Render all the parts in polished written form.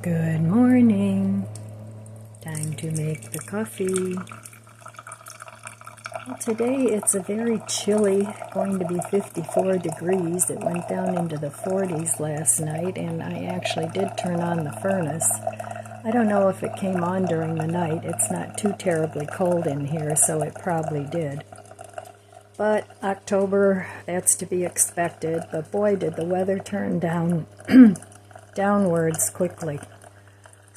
Good morning. Time to make the coffee. Well, today it's a very chilly, going to be 54 degrees. It went down into the 40s last night, and I actually did turn on the furnace. I don't know if it came on during the night. It's not too terribly cold in here, so it probably did. But October, that's to be expected. But boy, did the weather turn down downwards quickly.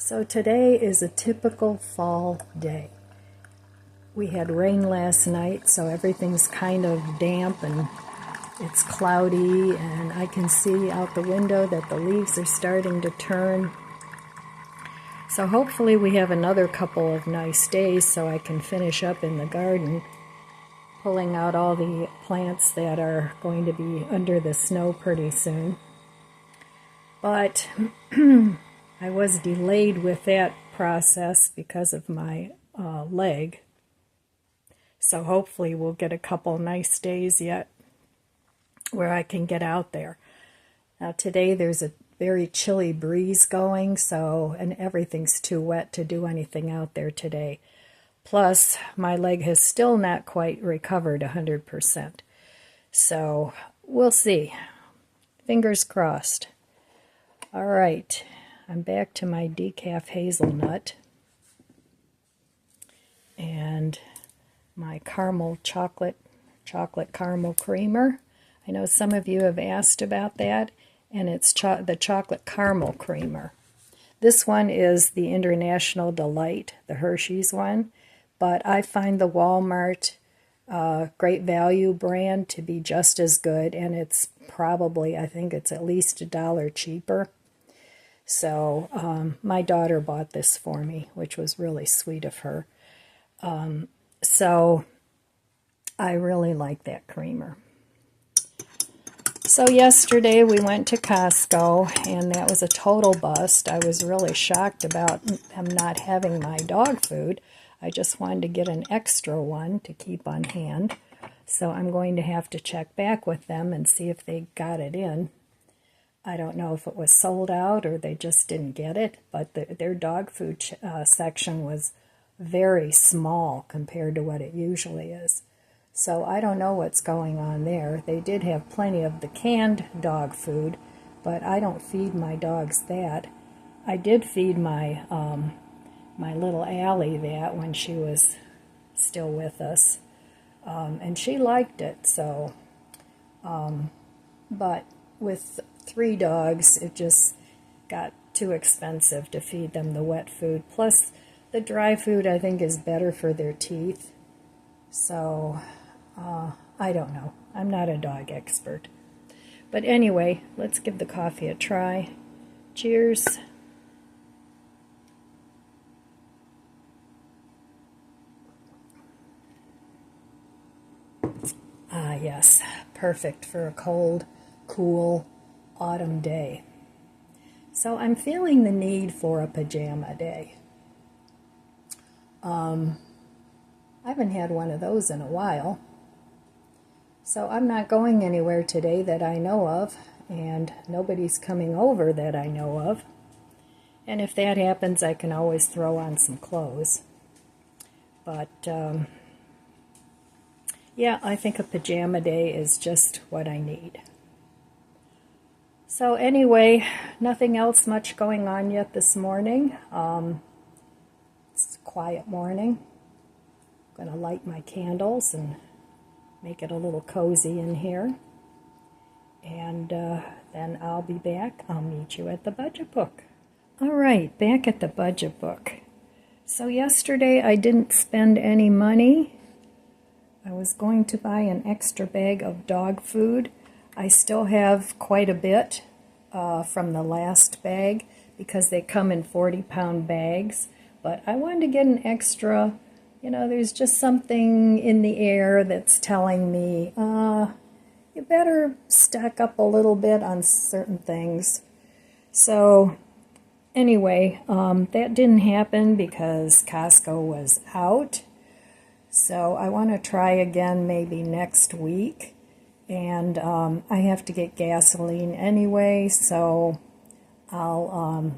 So today is a typical fall day. We had rain last night, so everything's kind of damp and it's cloudy, and I can see out the window that the leaves are starting to turn. So hopefully we have another couple of nice days so I can finish up in the garden, pulling out all the plants that are going to be under the snow pretty soon. But I was delayed with that process because of my leg. So hopefully we'll get a couple nice days yet where I can get out there. Now today there's a very chilly breeze going, and everything's too wet to do anything out there today. Plus, my leg has still not quite recovered 100%. So we'll see. Fingers crossed. All right. I'm back to my decaf hazelnut and my chocolate caramel creamer. I know some of you have asked about that, and it's the chocolate caramel creamer. This one is the International Delight, the Hershey's one, but I find the Walmart Great Value brand to be just as good, and it's probably, I think it's at least $1 cheaper. So my daughter bought this for me, which was really sweet of her. So I really like that creamer. So yesterday we went to Costco, and that was a total bust. I was really shocked about them not having my dog food. I just wanted to get an extra one to keep on hand. So I'm going to have to check back with them and see if they got it in. I don't know if it was sold out or they just didn't get it, but their dog food section was very small compared to what it usually is. So I don't know what's going on there. They did have plenty of the canned dog food, but I don't feed my dogs that. I did feed my my little Allie that when she was still with us, and she liked it. So, but with 3 dogs, it just got too expensive to feed them the wet food. Plus, the dry food, I think, is better for their teeth. So, I don't know. I'm not a dog expert. But anyway, let's give the coffee a try. Cheers. Ah, yes. Perfect for a cold, cool autumn day. So I'm feeling the need for a pajama day. I haven't had one of those in a while. So I'm not going anywhere today that I know of, and nobody's coming over that I know of. And if that happens, I can always throw on some clothes. But yeah, I think a pajama day is just what I need. So anyway, nothing else much going on yet this morning. It's a quiet morning. I'm going to light my candles and make it a little cozy in here. And then I'll be back. I'll meet you at the budget book. All right, back at the budget book. So yesterday I didn't spend any money. I was going to buy an extra bag of dog food. I still have quite a bit from the last bag because they come in 40-pound bags. But I wanted to get an extra. You know, there's just something in the air that's telling me, you better stack up a little bit on certain things. So anyway, that didn't happen because Costco was out. So I want to try again maybe next week. And I have to get gasoline anyway, so I'll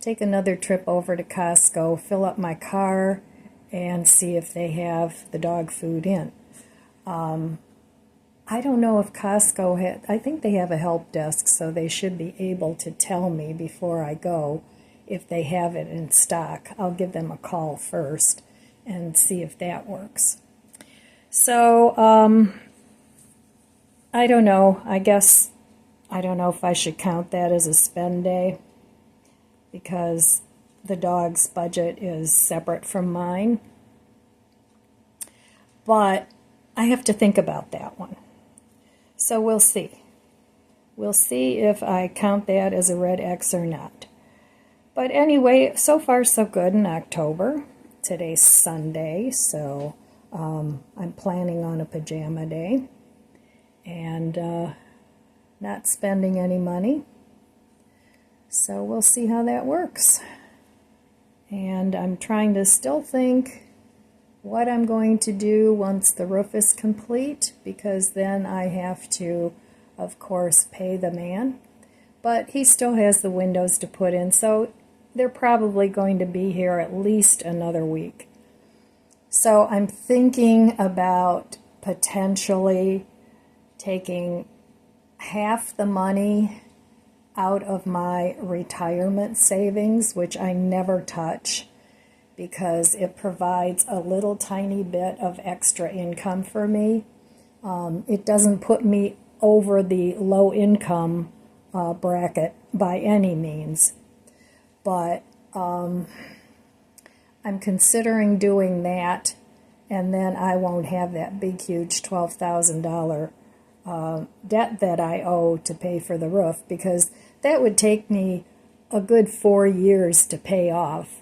take another trip over to Costco, fill up my car, and see if they have the dog food in. I don't know if Costco I think they have a help desk, so they should be able to tell me before I go if they have it in stock. I'll give them a call first and see if that works. So, I don't know. I don't know if I should count that as a spend day because the dog's budget is separate from mine. But I have to think about that one. So we'll see. We'll see if I count that as a red X or not. But anyway, so far so good in October. Today's Sunday, so I'm planning on a pajama day and not spending any money. So we'll see how that works. And I'm trying to still think what I'm going to do once the roof is complete, because then I have to, of course, pay the man. But he still has the windows to put in, so they're probably going to be here at least another week. So I'm thinking about potentially taking half the money out of my retirement savings, which I never touch, because it provides a little tiny bit of extra income for me. It doesn't put me over the low income bracket by any means, but I'm considering doing that, and then I won't have that big huge $12,000 debt that I owe to pay for the roof, because that would take me a good 4 years to pay off.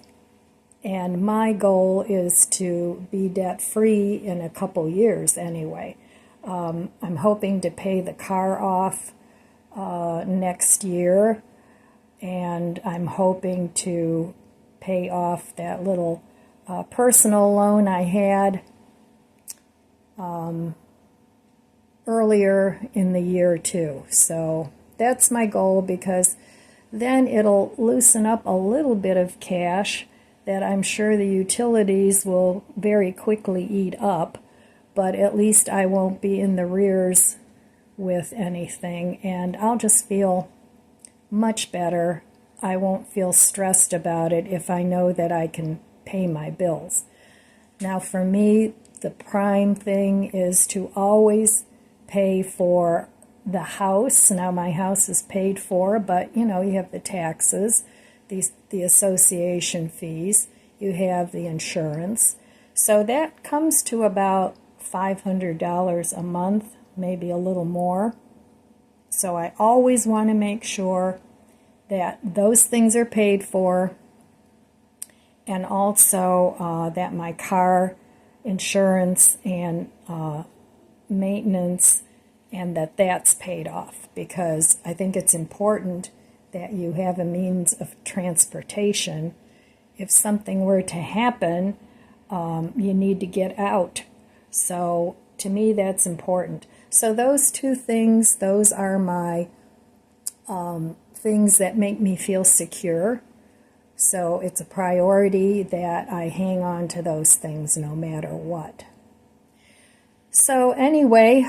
And my goal is to be debt-free in a couple years anyway. I'm hoping to pay the car off next year, and I'm hoping to pay off that little personal loan I had earlier in the year too. So that's my goal, because then it'll loosen up a little bit of cash that I'm sure the utilities will very quickly eat up, but at least I won't be in the rears with anything, and I'll just feel much better. I won't feel stressed about it if I know that I can pay my bills. Now for me, the prime thing is to always pay for the house. Now my house is paid for, but you have the taxes, the association fees, you have the insurance. So that comes to about $500 a month, maybe a little more. So I always want to make sure that those things are paid for, and also that my car insurance and maintenance, and that's paid off, because I think it's important that you have a means of transportation. If something were to happen, you need to get out. So to me, that's important. So those two things, those are my things that make me feel secure. So it's a priority that I hang on to those things no matter what. So anyway,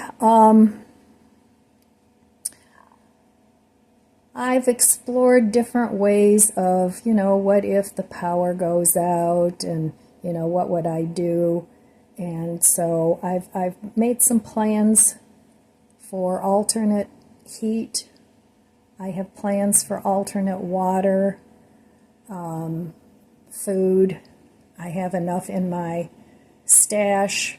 I've explored different ways of, what if the power goes out, and, what would I do? And so I've made some plans for alternate heat. I have plans for alternate water, food. I have enough in my stash.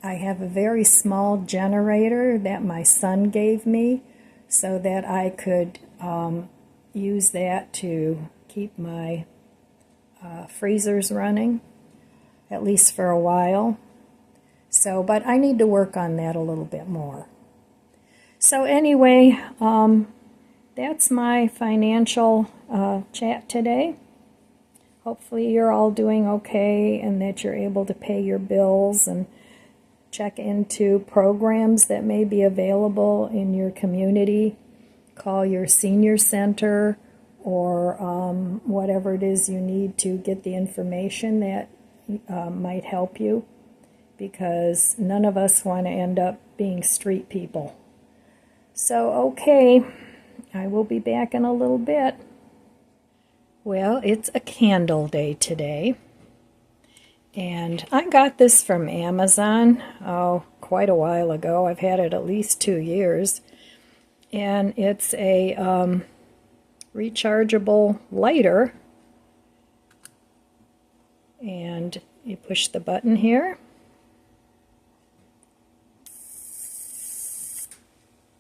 I have a very small generator that my son gave me so that I could use that to keep my freezers running, at least for a while. So, but I need to work on that a little bit more. So anyway, that's my financial chat today. Hopefully you're all doing okay, and that you're able to pay your bills and check into programs that may be available in your community. Call your senior center or whatever it is you need to get the information that might help you, because none of us want to end up being street people. So, okay, I will be back in a little bit. Well, it's a candle day today, and I got this from Amazon, quite a while ago. I've had it at least 2 years, and it's a rechargeable lighter, and you push the button here,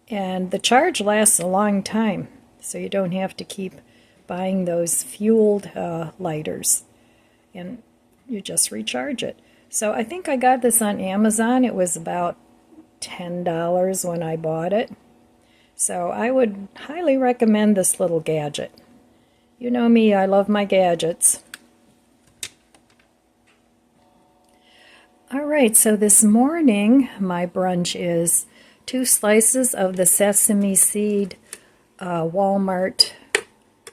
and the charge lasts a long time, so you don't have to keep buying those fueled lighters, and you just recharge it. So I think I got this on Amazon. It was about $10 when I bought it. So I would highly recommend this little gadget. You know me, I love my gadgets. Alright, so this morning my brunch is 2 slices of the sesame seed Walmart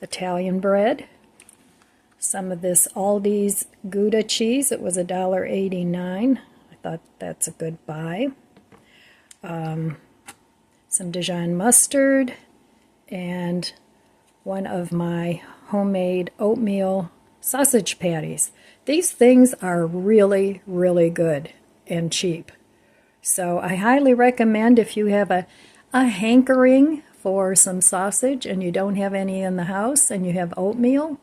Italian bread, some of this Aldi's Gouda cheese. It was $1.89. I thought that's a good buy. Some Dijon mustard, and one of my homemade oatmeal sausage patties. These things are really, really good and cheap. So I highly recommend, if you have a hankering for some sausage and you don't have any in the house and you have oatmeal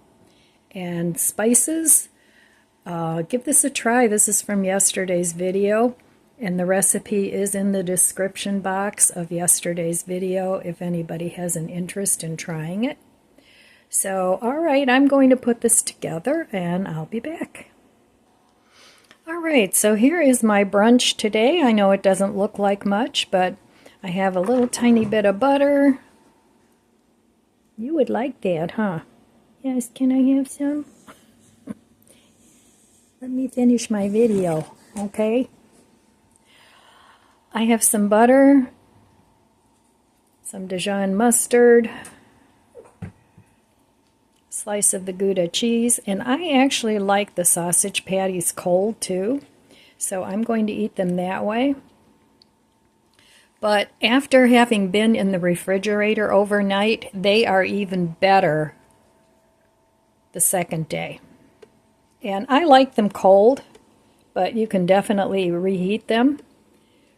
and spices, give this a try. This is from yesterday's video, and the recipe is in the description box of yesterday's video if anybody has an interest in trying it. So, alright, I'm going to put this together and I'll be back. Alright, so here is my brunch today. I know it doesn't look like much, but I have a little tiny bit of butter. You would like that, huh? Yes, can I have some? Let me finish my video, okay? I have some butter, some Dijon mustard, slice of the Gouda cheese, and I actually like the sausage patties cold too, so I'm going to eat them that way. But after having been in the refrigerator overnight, they are even better the second day. And I like them cold, but you can definitely reheat them.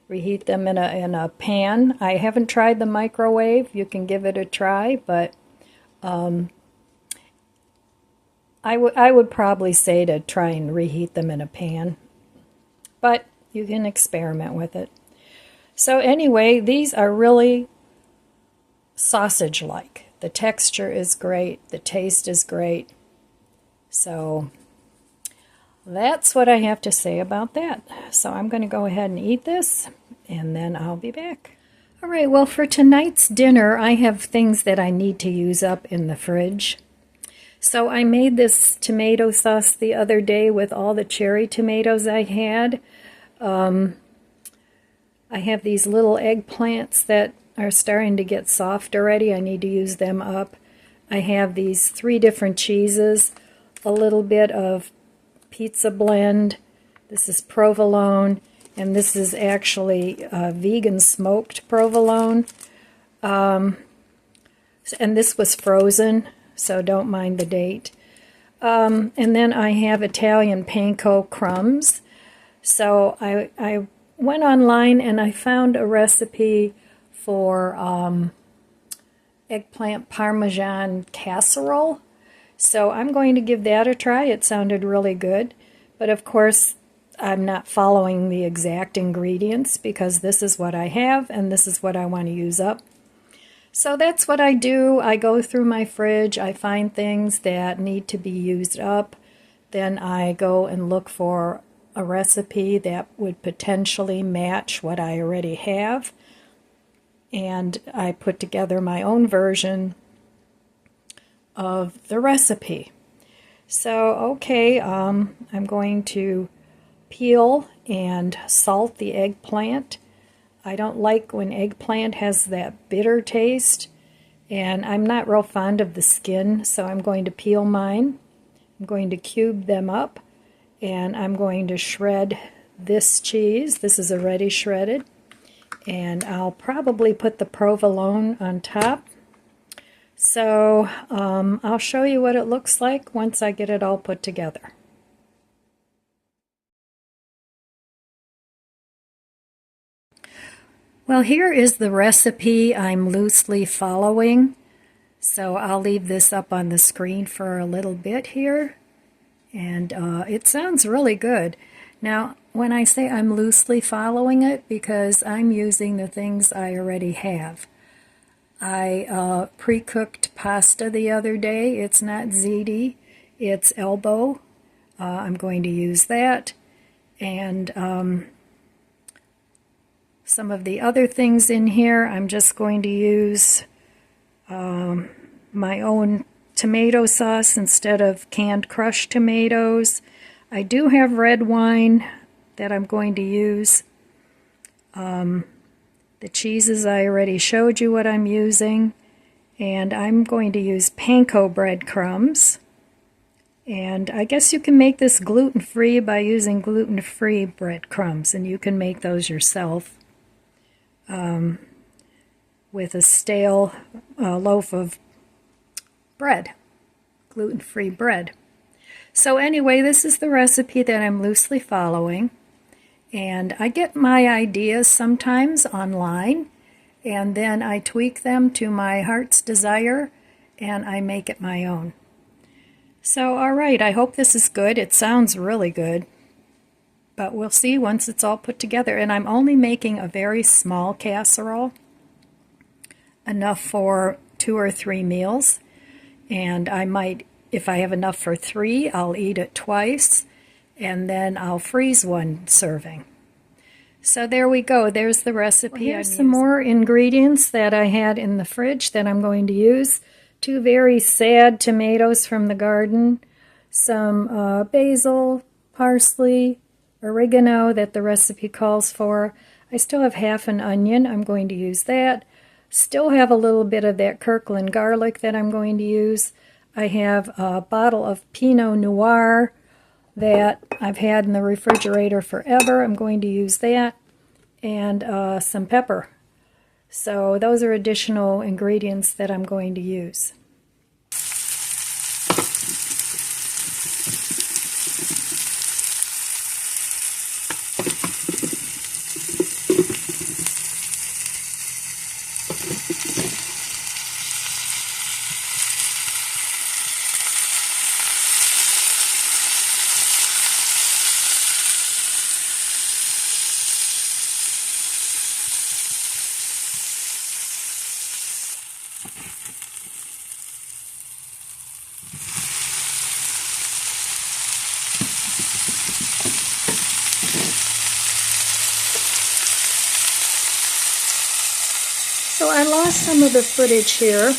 Reheat them in a pan. I haven't tried the microwave. You can give it a try, but I would probably say to try and reheat them in a pan. But you can experiment with it. So anyway, these are really sausage-like. The texture is great. The taste is great. So that's what I have to say about that. So I'm going to go ahead and eat this, and then I'll be back. All right, well, for tonight's dinner, I have things that I need to use up in the fridge. So I made this tomato sauce the other day with all the cherry tomatoes I had. I have these little eggplants that are starting to get soft already. I need to use them up. I have these 3 different cheeses, a little bit of pizza blend. This is provolone, and this is actually vegan smoked provolone. And this was frozen, so don't mind the date. And then I have Italian panko crumbs. So I went online and I found a recipe for eggplant parmesan casserole. So I'm going to give that a try. It sounded really good. But of course, I'm not following the exact ingredients because this is what I have and this is what I want to use up. So that's what I do. I go through my fridge. I find things that need to be used up. Then I go and look for a recipe that would potentially match what I already have. And I put together my own version of the recipe. So, okay, I'm going to peel and salt the eggplant. I don't like when eggplant has that bitter taste, And I'm not real fond of the skin, so I'm going to peel mine. I'm going to cube them up, and I'm going to shred this cheese. This is already shredded. And I'll probably put the provolone on top. So I'll show you what it looks like once I get it all put together. Well, here is the recipe I'm loosely following. So I'll leave this up on the screen for a little bit here. And it sounds really good. Now, when I say I'm loosely following it, because I'm using the things I already have. I pre-cooked pasta the other day. It's not ziti, it's elbow. I'm going to use that. And some of the other things in here, I'm just going to use my own tomato sauce instead of canned crushed tomatoes. I do have red wine that I'm going to use. The cheeses, I already showed you what I'm using. And I'm going to use panko breadcrumbs. And I guess you can make this gluten-free by using gluten-free breadcrumbs, and you can make those yourself with a stale loaf of bread, gluten-free bread. So anyway, this is the recipe that I'm loosely following. And I get my ideas sometimes online, and then I tweak them to my heart's desire, and I make it my own. So, all right, I hope this is good. It sounds really good, but we'll see once it's all put together. And I'm only making a very small casserole, enough for 2 or 3 meals. And I might, if I have enough for 3, I'll eat it twice. And then I'll freeze one serving. So there we go. There's the recipe. Well, here's some more ingredients that I had in the fridge that I'm going to use. 2 very sad tomatoes from the garden, some basil, parsley, oregano that the recipe calls for. I still have half an onion. I'm going to use that. Still have a little bit of that Kirkland garlic that I'm going to use. I have a bottle of Pinot Noir that I've had in the refrigerator forever. I'm going to use that, and some pepper. So those are additional ingredients that I'm going to use. So I lost some of the footage here.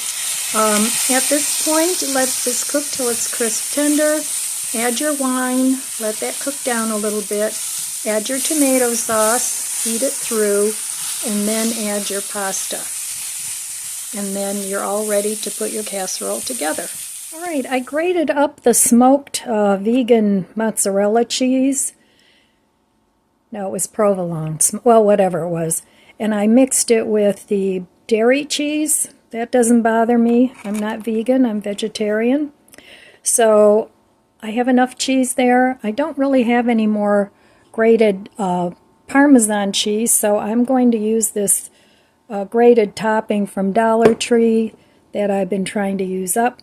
At this point, let this cook till it's crisp tender. Add your wine, let that cook down a little bit. Add your tomato sauce, heat it through, and then add your pasta. And then you're all ready to put your casserole together. All right, I grated up the smoked vegan mozzarella cheese. No, it was provolone. Well, whatever it was. And I mixed it with the dairy cheese. That doesn't bother me. I'm not vegan, I'm vegetarian. So I have enough cheese there. I don't really have any more grated Parmesan cheese, so I'm going to use this grated topping from Dollar Tree that I've been trying to use up,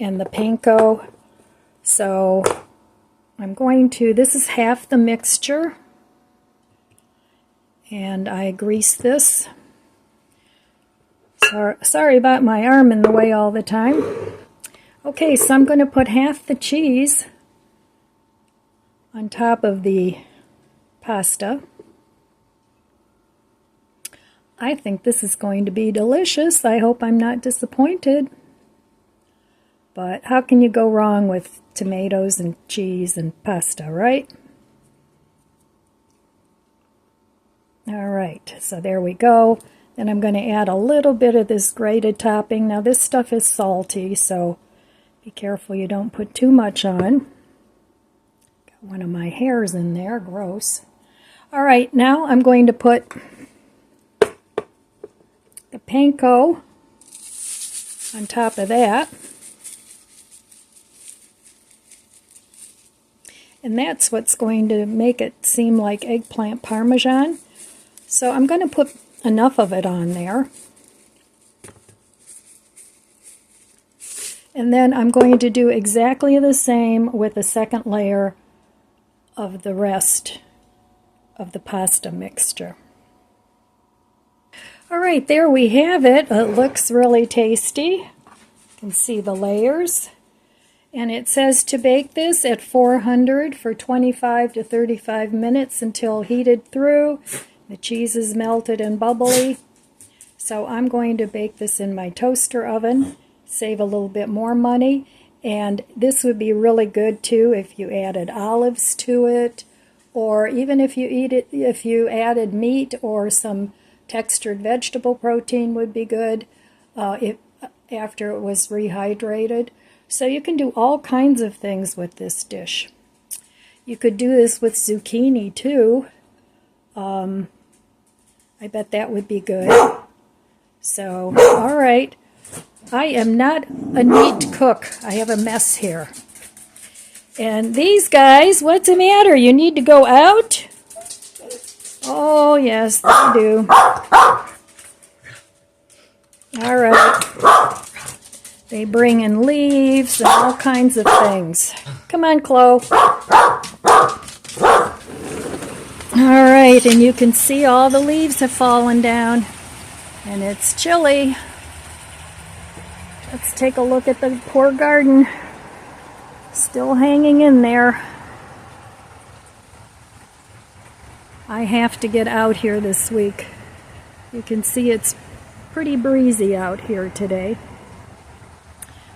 and the panko. So I'm going to, this is half the mixture. And I grease this. Sorry about my arm in the way all the time. Okay, so I'm going to put half the cheese on top of the pasta. I think this is going to be delicious. I hope I'm not disappointed. But how can you go wrong with tomatoes and cheese and pasta, right? All right, so there we go. And I'm going to add a little bit of this grated topping. Now this stuff is salty, so be careful you don't put too much on. Got one of my hairs in there, gross. All right, now I'm going to put the panko on top of that. And that's what's going to make it seem like eggplant parmesan. So I'm going to put enough of it on there. And then I'm going to do exactly the same with the second layer of the rest of the pasta mixture. All right, there we have it. It looks really tasty. You can see the layers. And it says to bake this at 400 for 25 to 35 minutes until heated through. The cheese is melted and bubbly. So I'm going to bake this in my toaster oven, save a little bit more money. And this would be really good too if you added olives to it, or even if you added meat or some textured vegetable protein would be good after it was rehydrated. So you can do all kinds of things with this dish. You could do this with zucchini too. I bet that would be good. So, all right. I am not a neat cook. I have a mess here. And these guys, what's the matter? You need to go out? Oh, yes, they do. All right. They bring in leaves and all kinds of things. Come on, Chloe. All right, and you can see all the leaves have fallen down, and it's chilly. Let's take a look at the poor garden. Still hanging in there. I have to get out here this week. You can see it's pretty breezy out here today.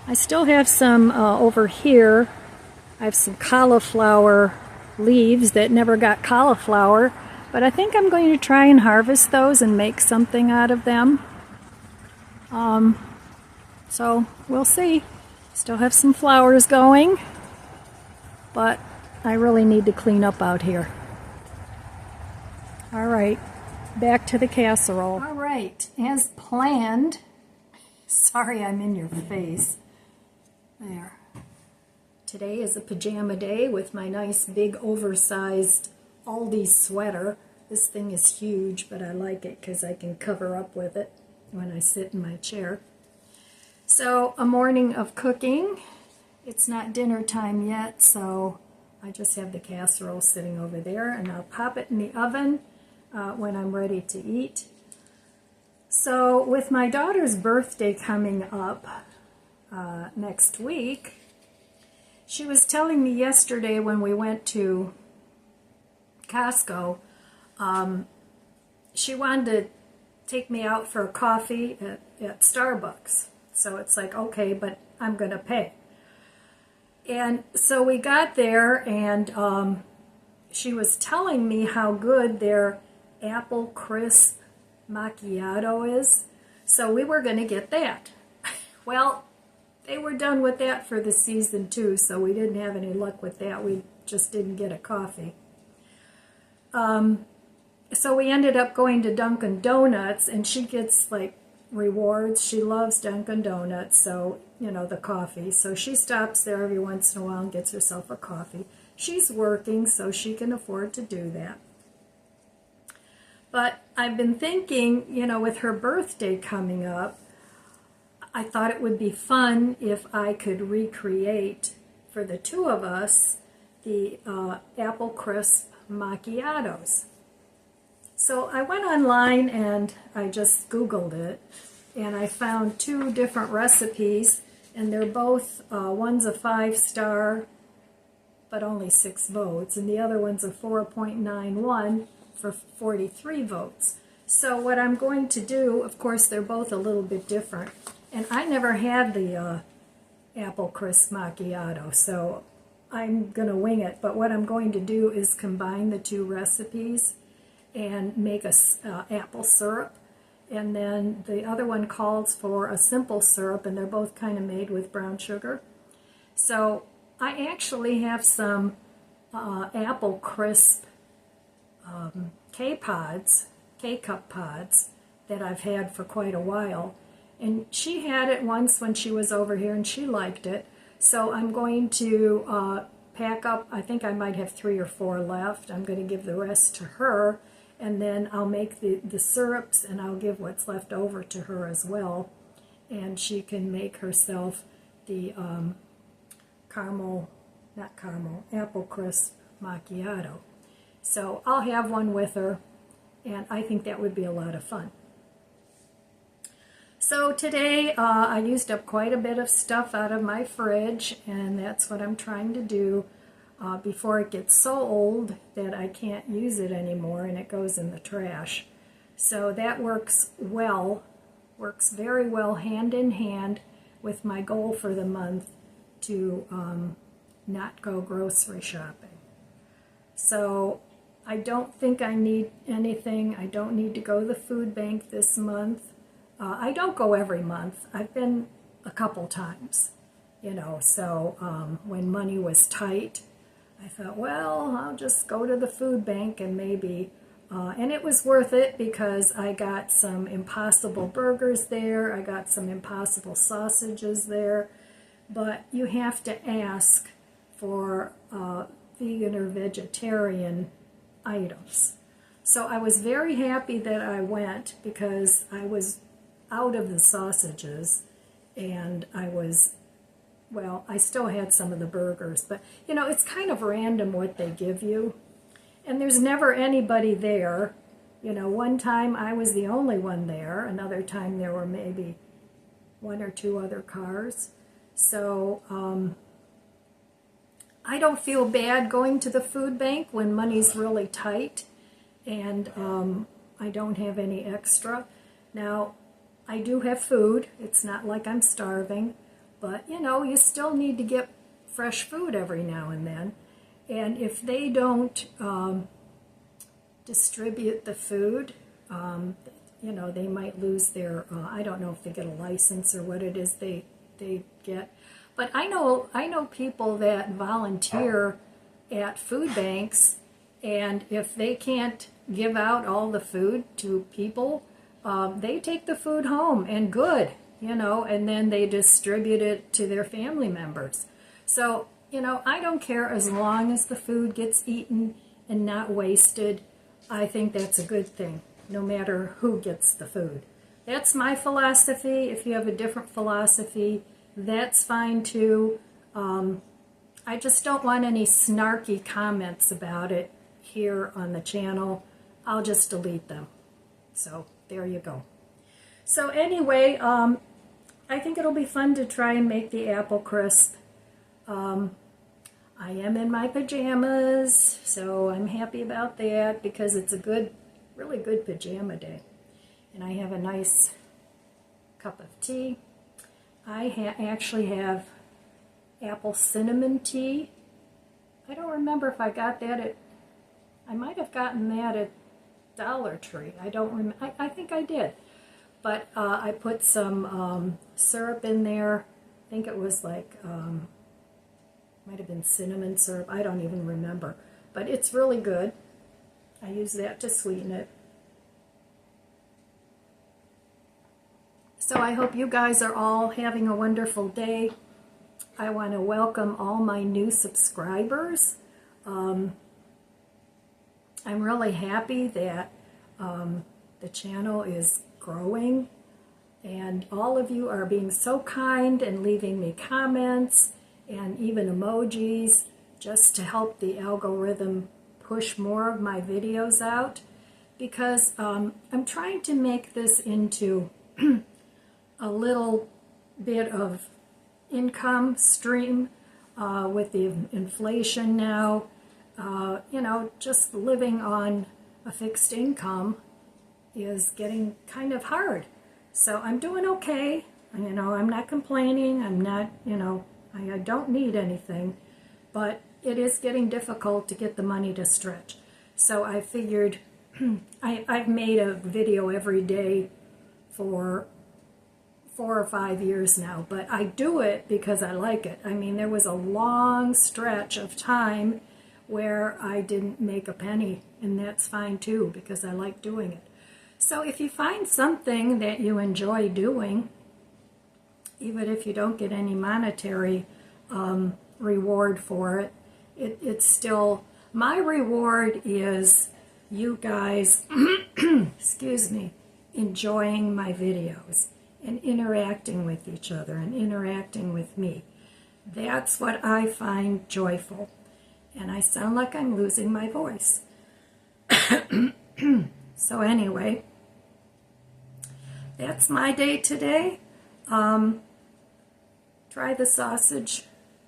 I still have some over here. I have some cauliflower leaves that never got cauliflower, but I think I'm going to try and harvest those and make something out of them. So we'll see. Still have some flowers going, but I really need to clean up out here. All right, back to the casserole. All right, as planned. Sorry I'm in your face. There. Today is a pajama day with my nice big oversized Aldi sweater. This thing is huge, but I like it because I can cover up with it when I sit in my chair. So a morning of cooking. It's not dinner time yet, so I just have the casserole sitting over there, and I'll pop it in the oven when I'm ready to eat. So with my daughter's birthday coming up next week, she was telling me yesterday when we went to Costco, she wanted to take me out for a coffee at Starbucks. So it's like, okay, but I'm going to pay. And so we got there, and she was telling me how good their apple crisp macchiato is. So we were going to get that. Well, they were done with that for the season too, so we didn't have any luck with that. We just didn't get a coffee. So we ended up going to Dunkin' Donuts, and she gets like rewards. She loves Dunkin' Donuts, so, you know, the coffee. So she stops there every once in a while and gets herself a coffee. She's working, so she can afford to do that. But I've been thinking, you know, with her birthday coming up, I thought it would be fun if I could recreate for the two of us the apple crisp macchiatos. So I went online and I just Googled it, and I found two different recipes, and they're both, one's a 5-star, but only 6 votes, and the other one's a 4.91 for 43 votes. So what I'm going to do, of course, they're both a little bit different, and I never had the apple crisp macchiato, so I'm going to wing it. But what I'm going to do is combine the two recipes and make a apple syrup, and then the other one calls for a simple syrup, and they're both kind of made with brown sugar. So I actually have some apple crisp K-cup pods that I've had for quite a while. And she had it once when she was over here and she liked it. So I'm going to pack up, I think I might have 3 or 4 left. I'm going to give the rest to her, and then I'll make the syrups, and I'll give what's left over to her as well. And she can make herself the apple crisp macchiato. So I'll have one with her, and I think that would be a lot of fun. So today I used up quite a bit of stuff out of my fridge, and that's what I'm trying to do before it gets so old that I can't use it anymore and it goes in the trash. So that works very well hand in hand with my goal for the month to not go grocery shopping. So I don't think I need anything. I don't need to go to the food bank this month. I don't go every month. I've been a couple times, so when money was tight, I thought, well, I'll just go to the food bank and maybe, and it was worth it because I got some Impossible burgers there, I got some Impossible sausages there, but you have to ask for vegan or vegetarian items. So I was very happy that I went because I was out of the sausages, and I still had some of the burgers, but it's kind of random what they give you, and there's never anybody there. One time I was the only one there, another time there were maybe 1 or 2 other cars. So I don't feel bad going to the food bank when money's really tight and I don't have any extra. Now, I do have food. It's not like I'm starving, but you still need to get fresh food every now and then. And if they don't distribute the food, they might lose their, I don't know if they get a license or what it is they get. But I know people that volunteer at food banks, and if they can't give out all the food to people, they take the food home, and good, and then they distribute it to their family members. So, I don't care as long as the food gets eaten and not wasted. I think that's a good thing, no matter who gets the food. That's my philosophy. If you have a different philosophy, that's fine too. I just don't want any snarky comments about it here on the channel. I'll just delete them. So there you go. So anyway, I think it'll be fun to try and make the apple crisp. I am in my pajamas, so I'm happy about that because it's a really good pajama day. And I have a nice cup of tea. I actually have apple cinnamon tea. I don't remember if I got that I might have gotten that at Dollar Tree. I don't remember. I think I did. But I put some syrup in there. I think it was like, might have been cinnamon syrup. I don't even remember. But it's really good. I use that to sweeten it. So I hope you guys are all having a wonderful day. I want to welcome all my new subscribers. I'm really happy that the channel is growing, and all of you are being so kind and leaving me comments and even emojis just to help the algorithm push more of my videos out, because I'm trying to make this into a little bit of income stream with the inflation now. Just living on a fixed income is getting kind of hard. So I'm doing okay. I'm not complaining. I'm not, I don't need anything, but it is getting difficult to get the money to stretch. So I figured I've made a video every day for 4 or 5 years now, but I do it because I like it. I mean, there was a long stretch of time where I didn't make a penny, and that's fine too, because I like doing it. So if you find something that you enjoy doing, even if you don't get any monetary reward for it, it's still, my reward is you guys, excuse me, enjoying my videos and interacting with each other and interacting with me. That's what I find joyful. And I sound like I'm losing my voice. So anyway, that's my day today. Try the sausage,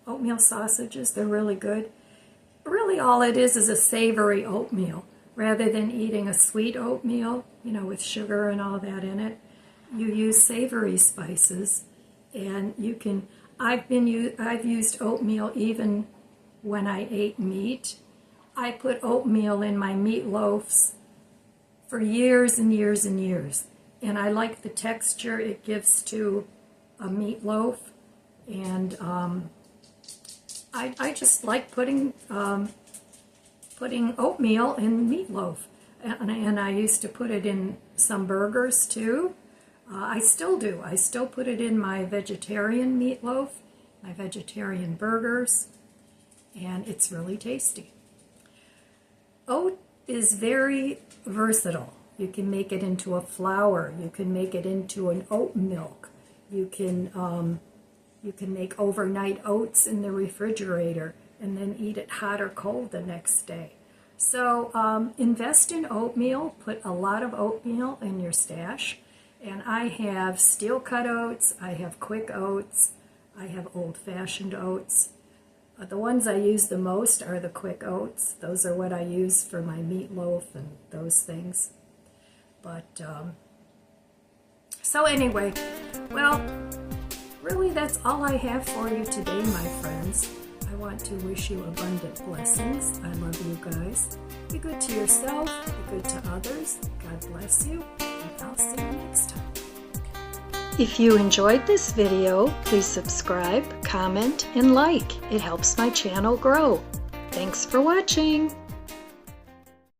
oatmeal sausages. They're really good. Really all it is a savory oatmeal. Rather than eating a sweet oatmeal, you know, with sugar and all that in it, you use savory spices. And you can, I've used oatmeal even when I ate meat. I put oatmeal in my meatloaves for years and years and years. And I like the texture it gives to a meatloaf. And I just like putting oatmeal in meatloaf. And I used to put it in some burgers too. I still do. I still put it in my vegetarian meatloaf, my vegetarian burgers, and it's really tasty. Oat is very versatile. You can make it into a flour. You can make it into an oat milk. You can make overnight oats in the refrigerator and then eat it hot or cold the next day. So invest in oatmeal. Put a lot of oatmeal in your stash. And I have steel cut oats, I have quick oats, I have old-fashioned oats. The ones I use the most are the quick oats. Those are what I use for my meatloaf and those things. But, so anyway, well, really that's all I have for you today, my friends. I want to wish you abundant blessings. I love you guys. Be good to yourself, be good to others. God bless you, and I'll see you next time. If you enjoyed this video, please subscribe, comment, and like. It helps my channel grow. Thanks for watching.